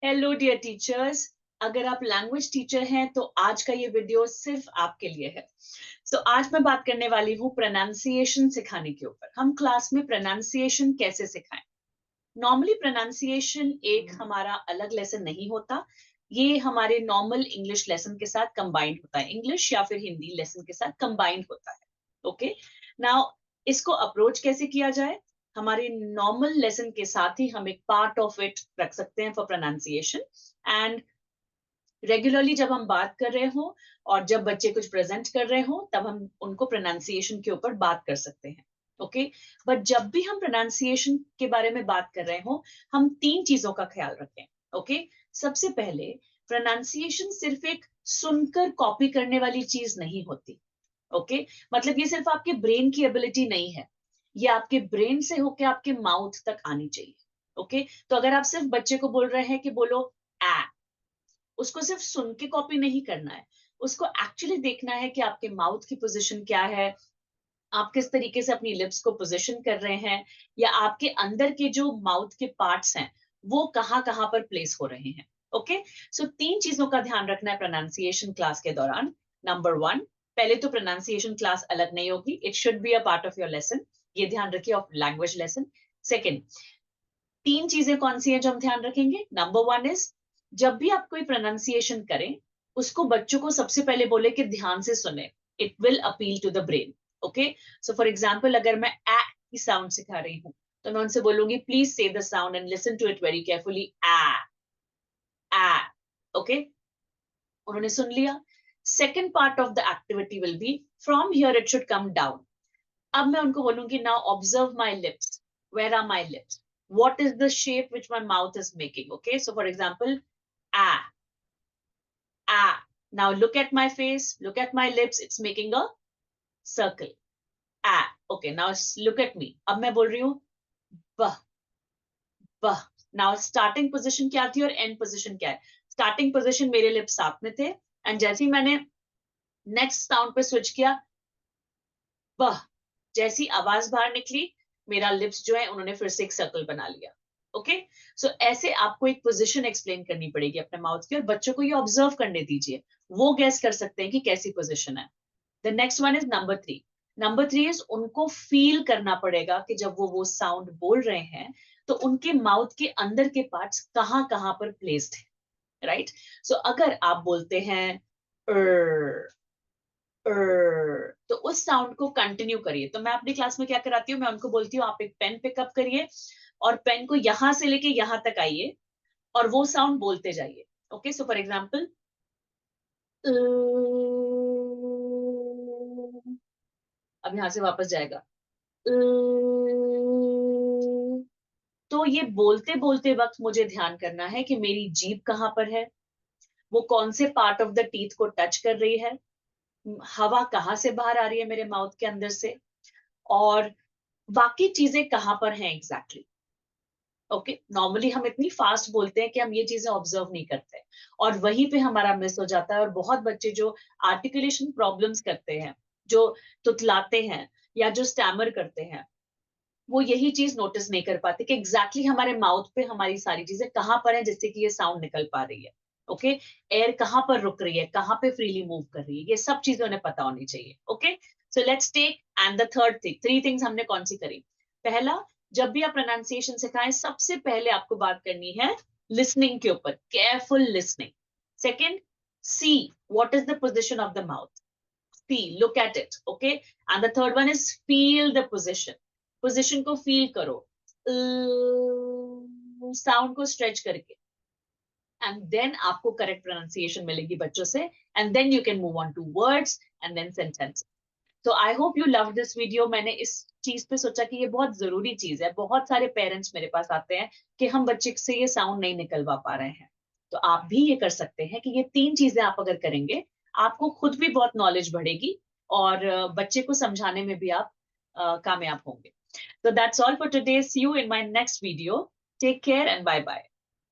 Hello dear teachers, अगर आप language teacher हैं तो आज का ये वीडियो सिर्फ आपके लिए है। आज मैं बात करने वाली हूँ प्रोनाउंसिएशन सिखाने के ऊपर। हम क्लास में प्रोनाउंसिएशन कैसे सिखाएं। नॉर्मली प्रोनाउंसिएशन एक हमारा अलग लेसन नहीं होता, ये हमारे नॉर्मल इंग्लिश लेसन के साथ कंबाइंड होता है, इंग्लिश या फिर हिंदी लेसन के साथ कंबाइंड होता है। ओके, नाउ इसको अप्रोच कैसे किया जाए। हमारे नॉर्मल लेसन के साथ ही हम एक पार्ट ऑफ इट रख सकते हैं फॉर प्रोनाउंसिएशन। एंड रेगुलरली जब हम बात कर रहे हो और जब बच्चे कुछ प्रेजेंट कर रहे हो तब हम उनको प्रोनाउंसिएशन के ऊपर बात कर सकते हैं। ओके, बट जब भी हम प्रोनाउंसिएशन के बारे में बात कर रहे हो हम तीन चीजों का ख्याल रखें। ओके, सबसे पहले प्रोनाउंसिएशन सिर्फ एक सुनकर कॉपी करने वाली चीज नहीं होती। ओके, मतलब ये सिर्फ आपके ब्रेन की एबिलिटी नहीं है, ये आपके ब्रेन से होके आपके माउथ तक आनी चाहिए। ओके, तो अगर आप सिर्फ बच्चे को बोल रहे हैं कि बोलो आ, उसको सिर्फ सुन के कॉपी नहीं करना है, उसको एक्चुअली देखना है कि आपके माउथ की पोजीशन क्या है, आप किस तरीके से अपनी लिप्स को पोजीशन कर रहे हैं, या आपके अंदर के जो माउथ के पार्ट्स हैं वो कहाँ कहाँ पर प्लेस हो रहे हैं। ओके, सो तीन चीजों का ध्यान रखना है प्रोनाउंसिएशन क्लास के दौरान। नंबर वन, पहले तो प्रोनाउंसिएशन क्लास अलग नहीं होगी, it should be a part of your lesson, ये ध्यान रखिए, ऑफ लैंग्वेज लेसन। सेकेंड, तीन चीजें कौन सी हैं जो हम ध्यान रखेंगे। नंबर वन इज, जब भी आप कोई प्रोनाउंसिएशन करें उसको बच्चों को सबसे पहले बोले कि ध्यान से सुने, it will appeal to the brain. Okay, so for example अगर मैं ए की साउंड सिखा रही हूँ तो मैं उनसे बोलूंगी please say the sound and listen to it very carefully, ah. Okay, उन्होंने सुन लिया। Second part of the activity will be from here it should come down. अब मैं उनको बोलूंगी now observe my lips, where are my lips, what is the shape which my mouth is making. Okay, so for example, ah, ah. Now look at my face, look at my lips, it's making a circle. Ah, okay, now look at me. अब मैं बोल रही हूँ बह, बह। Now starting position क्या थी और end position क्या है। Starting position मेरे lips साथ में थे, and जैसे ही मैंने next sound पे switch किया, बह, जैसी आवाज बाहर निकली मेरा लिप्स जो है उन्होंने फिर से एक सर्कल बना लिया। ओके, सो ऐसे आपको एक पोजीशन एक्सप्लेन करनी पड़ेगी अपने माउथ की और बच्चों को ये ऑब्जर्व करने दीजिए, वो गैस कर सकते हैं कि कैसी पोजीशन है। The next one is number three. Number three is उनको फील करना पड़ेगा कि जब वो साउंड बोल रहे हैं तो उनके माउथ के अंदर के पार्ट्स कहाँ कहाँ पर प्लेस्ड है। राइट, सो अगर आप बोलते हैं तो उस साउंड को कंटिन्यू करिए। तो मैं अपनी क्लास में क्या कराती हूँ, मैं उनको बोलती हूँ आप एक पेन पिकअप करिए और पेन को यहां से लेके यहां तक आइए और वो साउंड बोलते जाइए। ओके, सो फॉर एग्जाम्पल, अब यहां से वापस जाएगा। तो ये बोलते बोलते वक्त मुझे ध्यान करना है कि मेरी जीभ कहाँ पर है, वो कौन से पार्ट ऑफ द टीथ को टच कर रही है, हवा कहाँ से बाहर आ रही है मेरे माउथ के अंदर से, और बाकी चीजें कहां पर हैं एग्जैक्टली। ओके, नॉर्मली हम इतनी फास्ट बोलते हैं कि हम ये चीजें ऑब्जर्व नहीं करते और वहीं पे हमारा मिस हो जाता है। और बहुत बच्चे जो आर्टिकुलेशन प्रॉब्लम्स करते हैं, जो तुतलाते हैं या जो स्टैमर करते हैं, वो यही चीज नोटिस नहीं कर पाते कि एग्जैक्टली हमारे माउथ पे हमारी सारी चीजें कहाँ पर है जिससे कि ये साउंड निकल पा रही है। ओके, एयर कहाँ पर रुक रही है, कहाँ पे फ्रीली मूव कर रही है, ये सब चीजें उन्हें पता होनी चाहिए। Okay, so let's take and the third thing, three things हमने कौन सी करी। पहला, जब भी आप प्रोनाउंसिएशन सिखाएं सबसे पहले आपको बात करनी है लिसनिंग के ऊपर, careful listening. Second, see what is the position of the mouth, see look at it. Okay, and the third one is feel the position, position को फील करो, साउंड को स्ट्रेच करके, एंड देन आपको correct pronunciation मिलेगी बच्चों से, and then you can move on to words and then sentence. तो I hope you love this video. मैंने इस चीज पे सोचा कि ये बहुत जरूरी चीज है, बहुत सारे पेरेंट्स मेरे पास आते हैं कि हम बच्चे से ये साउंड नहीं निकलवा पा रहे हैं। तो आप भी ये कर सकते हैं कि ये तीन चीजें आप अगर करेंगे आपको खुद भी बहुत नॉलेज बढ़ेगी और बच्चे को समझाने में भी आप कामयाब होंगे। So that's all for today. See you in my next video. Take care and bye bye.